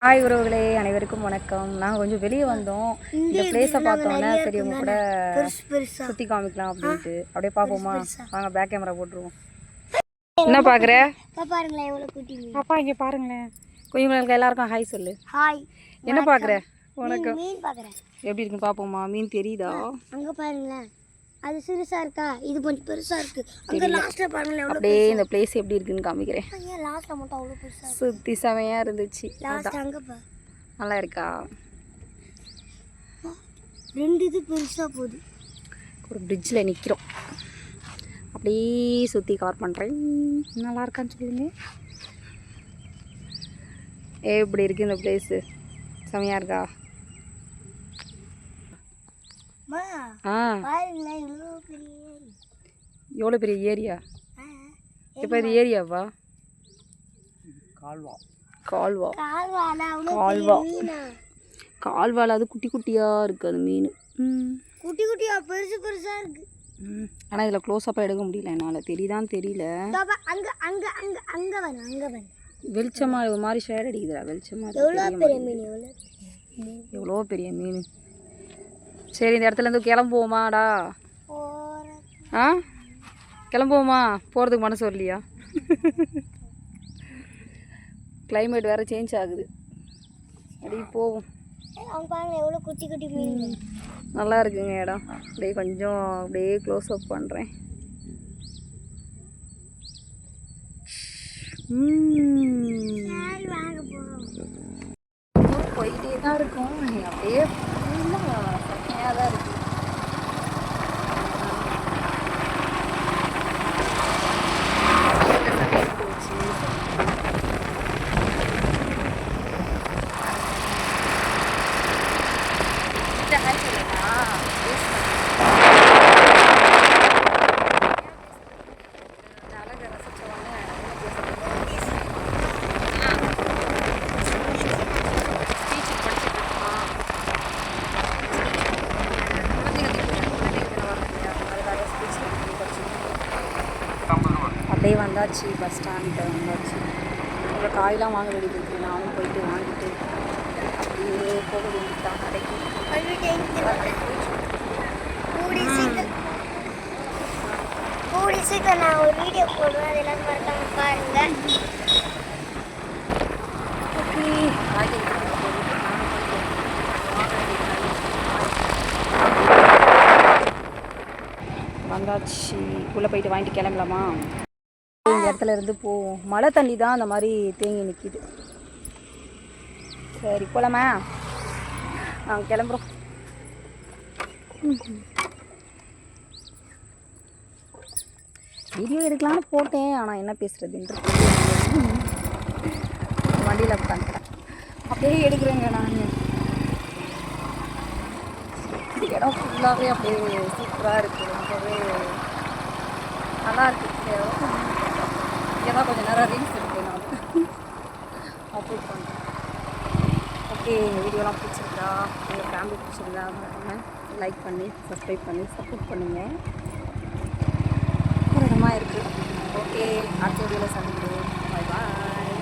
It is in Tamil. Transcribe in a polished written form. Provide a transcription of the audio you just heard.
ஹாய் உறவுகளே, அனைவருக்கும் வணக்கம். நாங்கள் கொஞ்சம் வெளியே வந்தோம். இந்த பிளேஸை பார்த்தோன்னே சரி உங்க கூட சுற்றி காமிக்கலாம் அப்படின்ட்டு. அப்படியே பார்ப்போமா? வாங்க, பேக் கேமரா போட்டுருவோம். என்ன பார்க்குற? பாப்பா இங்கே பாருங்களேன். குஞ்சுங்களுக்கு எல்லாருக்கும் ஹாய் சொல்லு. ஹாய். என்ன பார்க்குற? வணக்கம். எப்படி இருக்குன்னு பார்ப்போமா? மீன் தெரியுதா? அங்கே பாருங்களேன், அது சிறுசா இருக்கா, இது கொஞ்சம் பெருசா இருக்கு. அங்க லாஸ்ட்ல பாருங்களேன், அப்படியே இந்த பிளேஸ் எப்படி இருக்குன்னு காமிக்கிறேன். ஏன் லாஸ்ட்ல மட்டும் அவ்வளவு பெருசா இருக்கு? சுத்தி செமையா இருந்துச்சு. லாஸ்ட் அங்க பா, நல்லா இருக்கா? ரெண்டு இது பெருசா போகுது. ஒரு பிரிட்ஜில் நிற்கிறோம். அப்படியே சுற்றி கவர் பண்ணுறேன். நல்லா இருக்கான்னு சொல்லுங்க. எப்படி இருக்கு இந்த பிளேஸு? செமையா இருக்கா? எவ்வளோ பெரிய ஏரியா? இப்போ இது ஏரியாவா? கால்வா கால்வால அது குட்டி குட்டியாக இருக்குது. அது மீன் குட்டி குட்டியா பெருசு பெருசா இருக்கு. ஆனால் இதில் க்ளோஸ்அப்பாக எடுக்க முடியல என்னால். தெரியுதான்னு தெரியல. வெளிச்சமாக ஒரு மாதிரி ஷேர் அடிக்குதுடா. வெளிச்சமாக எவ்வளோ பெரிய மீன். சரி, இந்த இடத்துலேருந்து கிளம்புவோமாடா? ஆ, கிளம்புவோமா? போகிறதுக்கு மனசு வரலையா? கிளைமேட் வேறு சேஞ்ச் ஆகுது. அப்படியே போவோம். எவ்வளோ குட்டி குட்டி மீன். நல்லா இருக்குங்க இடம். அப்படியே கொஞ்சம் அப்படியே க்ளோஸ் அப் பண்ணுறேன். போயிட்டே தான் இருக்கும். அப்படியே செம்மையாக தான் இருக்கு. அப்படியே வந்தாச்சு, பஸ் ஸ்டாண்ட்கிட்ட வந்தாச்சு. அங்கே காயெலாம் வாங்க வேண்டியது இருக்குது. நானும் போயிட்டு வாங்கிட்டு அப்படியே போக வேண்டியதான் கடைக்கு. நான் ஒரு வீடியோ போடுவேன், அது எல்லாம் மறக்காம பாருங்க. வந்தாச்சு. உள்ளே போயிட்டு வாங்கிட்டு கிளம்பலாமா? இந்த இடத்துல இருந்து போவோம். மழை தண்ணி தான் அந்த மாதிரி தேங்கி நிற்கிது. சரி, போகலாமா? நாங்கள் கிளம்புறோம். வீடியோ எடுக்கலான்னு போட்டேன், ஆனால் என்ன பேசுகிறதுன்ற வண்டியில் உட்காந்துக்கிறேன். அப்படியே எடுக்கிறேங்க நான். இடம் ஃபுல்லாகவே அப்படியே சூப்பராக இருக்குது. ரொம்பவே நல்லா இருக்குது. இங்கே தான் கொஞ்சம் நேரம் ரீல்ஸ் எடுப்பேன் நான். அப்லோட் பண்ணுறேன். ஓகே, எங்கள் வீடியோலாம் பிடிச்சிருந்தா, எங்கள் ஃபேமிலி பிடிச்சிருந்தா லைக் பண்ணி சப்ஸ்கிரைப் பண்ணி சப்போர்ட் பண்ணுங்கள். ஒரு இடமா இருக்குது. ஓகே, அடுத்த வீடியோவில் சந்திக்கிறேன். பாய் பாய்.